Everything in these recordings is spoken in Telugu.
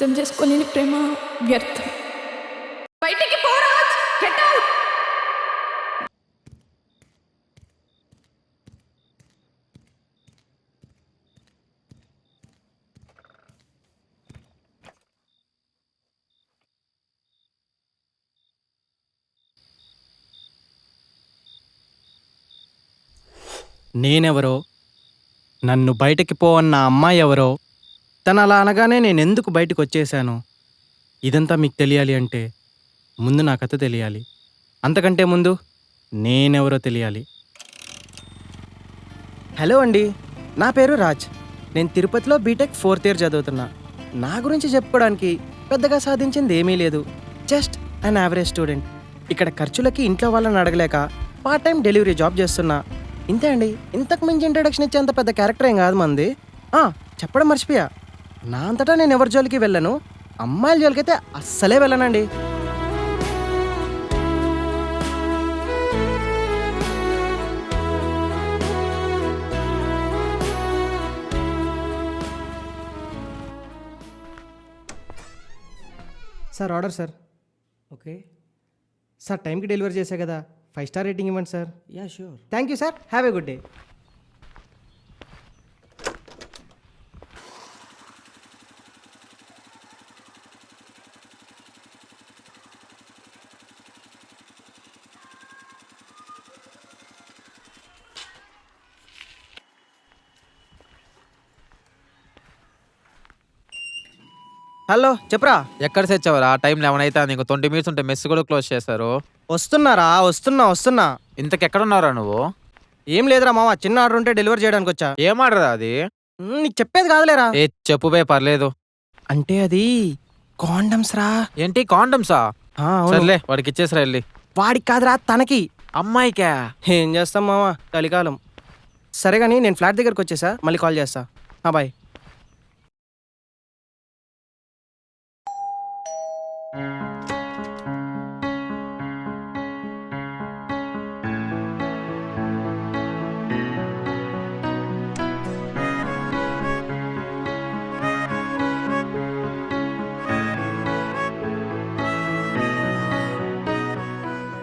అర్థం చేసుకోలేని ప్రేమ వ్యర్థం. బయటికి పో రాజ్, గెట్ అవుట్. నేనెవరో, నన్ను బయటికి పో అన్న అమ్మాయి ఎవరో, తను అలా అనగానే నేనెందుకు బయటకు వచ్చేశాను, ఇదంతా మీకు తెలియాలి అంటే ముందు నా కథ తెలియాలి. అంతకంటే ముందు నేనెవరో తెలియాలి. హలో అండి, నా పేరు రాజ్. నేను తిరుపతిలో బీటెక్ 4th ఇయర్ చదువుతున్నా. నా గురించి చెప్పుకోవడానికి పెద్దగా సాధించింది ఏమీ లేదు. Just an average student. ఇక్కడ ఖర్చులకి ఇంట్లో వాళ్ళని అడగలేక పార్ట్ టైం డెలివరీ జాబ్ చేస్తున్నా. ఇంతే అండి. ఇంతకు మించి ఇంట్రడక్షన్ ఇచ్చేంత పెద్ద క్యారెక్టర్ ఏం కాదు మంది. చెప్పడం మర్చిపోయా, నా అంతటా నేను ఎవరి జోలికి వెళ్ళను. అమ్మాయిల జోలికైతే అస్సలే వెళ్ళనండి. Sir order sir. Okay sir, టైంకి డెలివరీ చేశా కదా, 5 స్టార్ రేటింగ్ ఇవ్వండి sir. Yeah sure. Thank you sir, have a good day. Hello చెప్పరా. ఎక్కడ తెచ్చావరా? టైం 11 అయితే నీకు 20 మినిట్స్ ఉంటే మెస్ కూడా క్లోజ్ చేశారు. వస్తున్నారా, వస్తున్నా. ఇంతకెక్కడున్నారా నువ్వు? ఏం లేదురా మామ, చిన్న ఆర్డర్ ఉంటే డెలివరీ చేయడానికి వచ్చా. ఏం ఆర్డర్ అది? నీకు చెప్పేది కాదులేరా. ఏ చెప్పుబే, పర్లేదు. అంటే అది కాండమ్స్ రా. ఏంటి కాండమ్సా? అవును. సర్లే, వాడికి ఇచ్చేసరా వెళ్ళి. వాడికి కాదురా, తనకి. అమ్మాయికా? ఏం చేస్తాం మామ, కలికాలం. సరే కానీ నేను ఫ్లాట్ దగ్గరకు వచ్చేసా, మళ్ళీ కాల్ చేస్తా. బాయ్.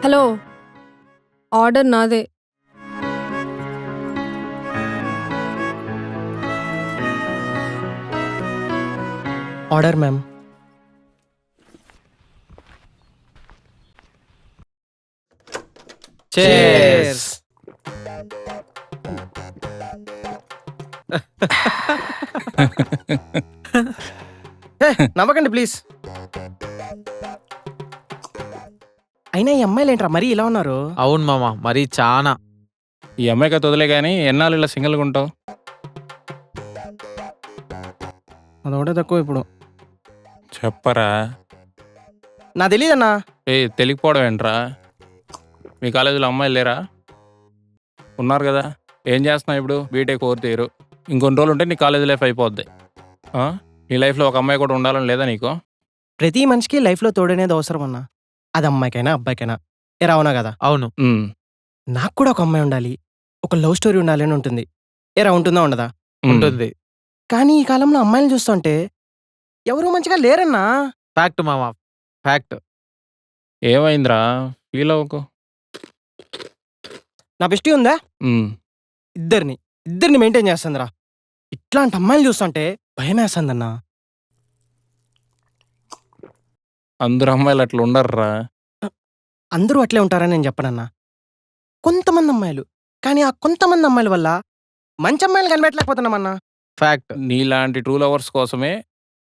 హలో, ఆర్డర్ నాదే. Order ma'am. చేర్స్. నవ్వకండి ప్లీజ్. అయినా ఈ అమ్మాయిలు ఏంట్రా మరీ ఇలా ఉన్నారు? అవును మామ, మరి చానా. ఈ అమ్మాయికి వదిలే కానీ ఎన్నాళ్ళు ఇలా సింగిల్గా ఉంటావు? అదొకటే తక్కువ ఇప్పుడు. చెప్పరా. నా తెలీదన్నా. తెలియకపోవడం ఏంట్రా? మీ కాలేజీలో అమ్మాయిలు లేరా? ఉన్నారు కదా. ఏం చేస్తున్నావు ఇప్పుడు? BTech 4th year. ఇంకొన్ని రోజులు ఉంటే నీ కాలేజీ లైఫ్ అయిపోద్ది. నీ లైఫ్లో ఒక అమ్మాయి కూడా ఉండాలని లేదా నీకు? ప్రతి మనిషికి లైఫ్లో తోడనేది అవసరం అన్నా. అది అమ్మాయికైనా అబ్బాయికైనా. అవునా కదా? అవును. నాకు కూడా ఒక అమ్మాయి ఉండాలి, ఒక లవ్ స్టోరీ ఉండాలి అని ఉంటుంది. ఉంటుందా ఉండదా? ఉంటుంది. కానీ ఈ కాలంలో అమ్మాయిలు చూస్తుంటే ఎవరు మంచిగా లేరన్నా. ఫ్యాక్ట్ మామ, ఫ్యాక్ట్. ఏమైందిరా? ఫీల్ అవ్వకు. నా బెస్టీ ఉందా, ఇద్దరిని మెయింటైన్ చేస్తుందిరా. ఇట్లాంటి అమ్మాయిలు చూస్తుంటే భయం వేస్తుందన్నా. అందరు అమ్మాయిలు అట్లా ఉండర్రా. అందరూ అట్లే ఉంటారని నేను చెప్పనన్నా. కొంతమంది అమ్మాయిలు, కానీ ఆ కొంతమంది అమ్మాయిల వల్ల మంచి అమ్మాయిలు కనిపెట్టలేకపోతున్నామన్నా. ఫ్యాక్ట్. నీలాంటి ట్రూ లవర్స్ కోసమే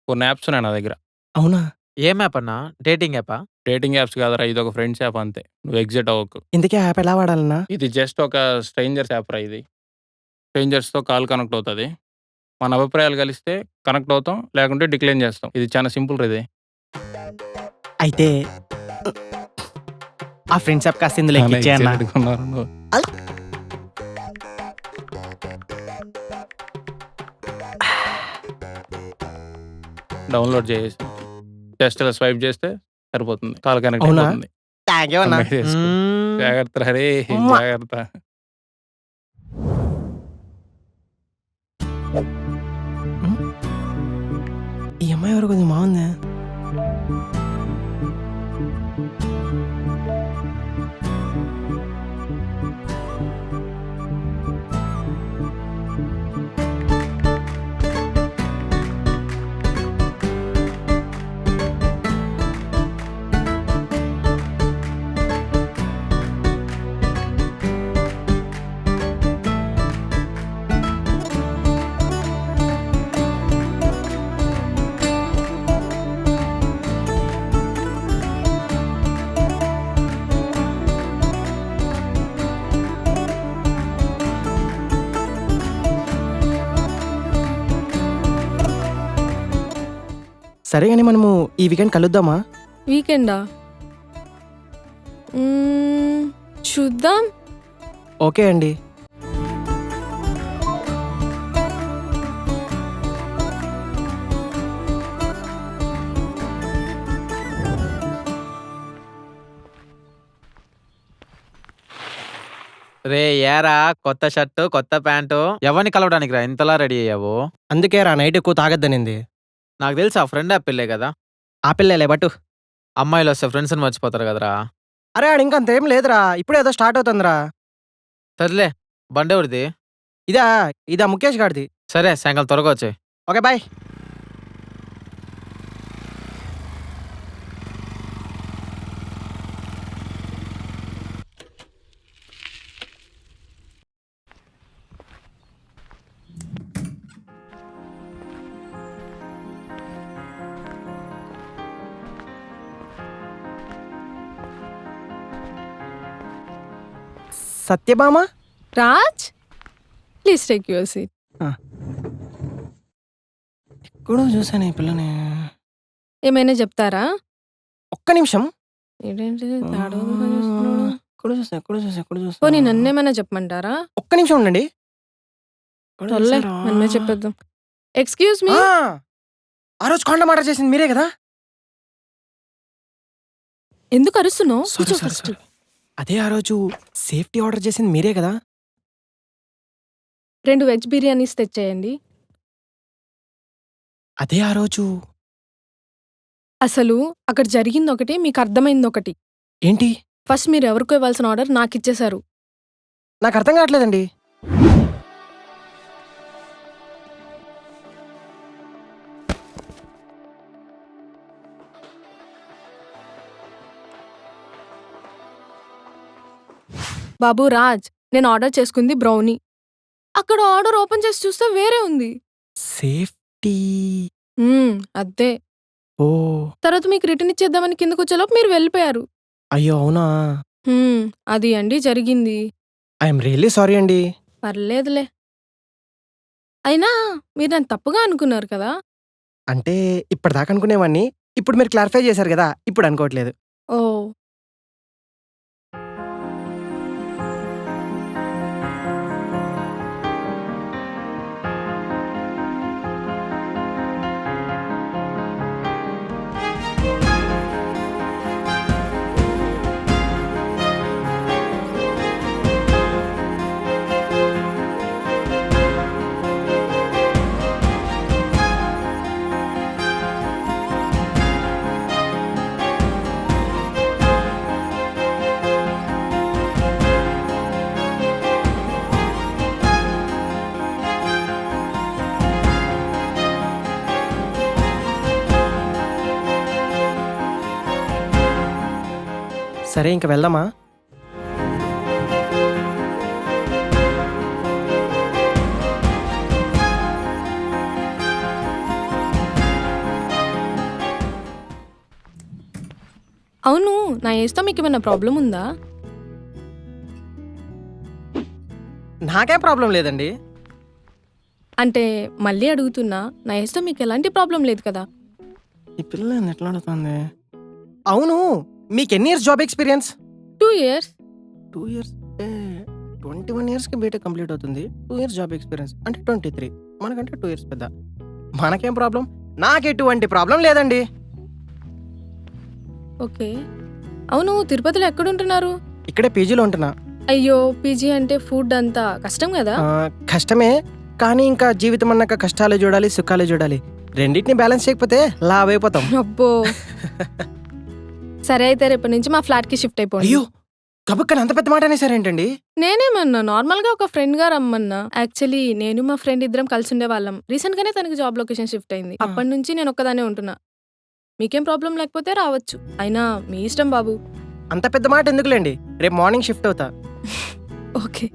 కొన్ని యాప్స్ ఉన్నాయి నా దగ్గర. అవునా? ఏం యాప్ అన్నా? డేటింగ్ యాపా? డేటింగ్ యాప్స్ కాదరా, ఇది ఒక ఫ్రెండ్స్ యాప్ అంతే. నువ్వు ఎగ్జిట్ అవ్వకు. ఇందుకే యాప్ ఎలా వాడాలన్నా? ఇది జస్ట్ ఒక స్ట్రేంజర్స్ యాప్ రా. ఇది స్ట్రేంజర్స్తో కాల్ కనెక్ట్ అవుతుంది. మన అభిప్రాయాలు కలిస్తే కనెక్ట్ అవుతాం, లేకుంటే డిక్లైన్ చేస్తాం. ఇది చాలా సింపుల్ రా. ఇది అయితే ఆ ఫ్రెండ్స్ యాప్ కాస్త ఇందులో ఎక్కిచ్చేయన్నా. డౌన్లోడ్ చేసి జస్ట్ ఇలా స్వైప్ చేస్తే సరిపోతుంది, కాల్ కనెక్ట్ అవునా? అవుతుంది. థ్యాంక్ యూ అన్నా. జాగ్రత్త రే, అమ్మా. జాగ్రత్త. ఈ అమ్మాయి ఎవరు కొంచెం బాగుంది. సరే కానీ మనము ఈ వీకెండ్ కలుద్దామా? వీకెండా? చూద్దాం. ఓకే అండి. రే ఏరా, కొత్త షర్టు కొత్త ప్యాంటు, ఎవరిని కలవడానికి రా ఇంతలా రెడీ అయ్యావు? అందుకే రా నైట్ ఎక్కువ తాగద్దనింది. నాకు తెలుసు ఆ ఫ్రెండ్ ఆ పిల్లే కదా. ఆ పిల్లలే బట్టు. అమ్మాయిలు వస్తే ఫ్రెండ్స్ అని మర్చిపోతారు కదరా. అరే ఆడు ఇంకంతేం లేదురా, ఇప్పుడే ఏదో స్టార్ట్ అవుతుందిరా. సర్లే, బండెవరిది? ఇదా ముఖేష్ గాడిది. సరే, సాయంకాలం త్వరగా వచ్చాయి. Okay bye. Satyabhama, Raj, please take your seat. ఎక్కడో చూసాను ఈ పిల్లని. ఏమైనా చెప్తారా? ఒక్క నిమిషం. ఏంటంటే తాడు చూస్తున్నాడు. ఎక్కడో చూసా. పోనీ నన్నేమైనా చెప్పమంటారా? ఒక్క నిమిషం ఉండండి. చల్లే, మనమే చెప్పేద్దాం. Excuse me. ఆ రోజు కాండం ఆర్డర్ చేసింది మీరే కదా? ఎందుకు అరుస్తున్నావు? Sorry. అదే ఆ రోజు సేఫ్టీ ఆర్డర్ చేసింది మీరే కదా? 2 వెజ్ బిర్యానీస్ తెచ్చేయండి. అదే ఆ రోజు. అసలు అక్కడ జరిగింది ఒకటి, మీకు అర్థమైంది ఒకటి. ఏంటి? ఫస్ట్ మీరు ఎవరికో ఇవ్వాల్సిన ఆర్డర్ నాకు ఇచ్చేశారు. నాకు అర్థం కావట్లేదండి. బాబు రాజ్, నేను ఆర్డర్ చేసుకుంది బ్రౌనీ. అక్కడ ఆర్డర్ ఓపెన్ చేసి చూస్తే వేరే ఉంది. సేఫ్టీ. అదే. ఓ, తర్వాత మీకు రిటర్న్ ఇచ్చేద్దామని కిందకు వచ్చేలోపు మీరు వెళ్ళిపోయారు. అయ్యో అవునా? అది అండి జరిగింది. ఐఎమ్ రియల్లీ సారీ అండి. పర్లేదులే. అయినా మీరు నన్ను తప్పుగా అనుకున్నారు కదా? అంటే ఇప్పటిదాకా అనుకునేవాడిని, ఇప్పుడు మీరు క్లారిఫై చేశారు కదా, ఇప్పుడు అనుకోవట్లేదు. ఓ, సరే ఇంక వెళ్దామా? అవును, నా ఏజ్తో మీకు ఏమైనా ప్రాబ్లం ఉందా? నాకేం ప్రాబ్లం లేదండి. అంటే మళ్ళీ అడుగుతున్నా, నా ఏజ్తో మీకు ఎలాంటి ప్రాబ్లం లేదు కదా? ఈ పిల్ల ఎట్లా అడుగుతుంది? అవును, మీకు ఎన్ని years job experience? 2 years. 2 years. 21 yearsకి బీటెక్ కంప్లీట్ అవుతుంది. 2 years జాబ్ ఎక్స్పీరియన్స్ అంటే 23. మనకంటే 2 years పెద్ద. మనకేం ప్రాబ్లం? నాకెటువంటి ప్రాబ్లం లేదండి. ఓకే. అవును, తిరుపతిలో ఎక్కడుంటున్నారు? ఇక్కడే పీజీలో ఉంటున్నా. అయ్యో, పీజీ అంటే ఫుడ్ అంతా కష్టం కదా? కష్టమే, కానీ ఇంకా జీవితం అన్నాక కష్టాలే చూడాలి, సుఖాలే చూడాలి. రెండింటిని బ్యాలెన్స్ చేయకపోతే లావ్ అయిపోతాం. అబ్బో సరే అయితే రేపటి నుంచి మా ఫ్లాట్ కి షిఫ్ట్ అయిపోయింది. అయ్యో కబుక్కని అంత పెద్ద మాట అనేసారేంటండి? నేనేమన్నా నార్మల్ గా ఒక ఫ్రెండ్ గా రమ్మన్నా. యాక్చువల్లీ నేను మా ఫ్రెండ్ ఇద్దరం కలిసి ఉండేవాళ్ళం. రీసెంట్ గానే తనకి జాబ్ లొకేషన్ షిఫ్ట్ అయింది. అప్పటి నుంచి నేను ఒక్కదానే ఉంటున్నా. మీకేం ప్రాబ్లం లేకపోతే రావచ్చు. అయినా మీ ఇష్టం బాబు. అంత పెద్ద మాట ఎందుకులేండి, రేపు మార్నింగ్ షిఫ్ట్ అవుతా. ఓకే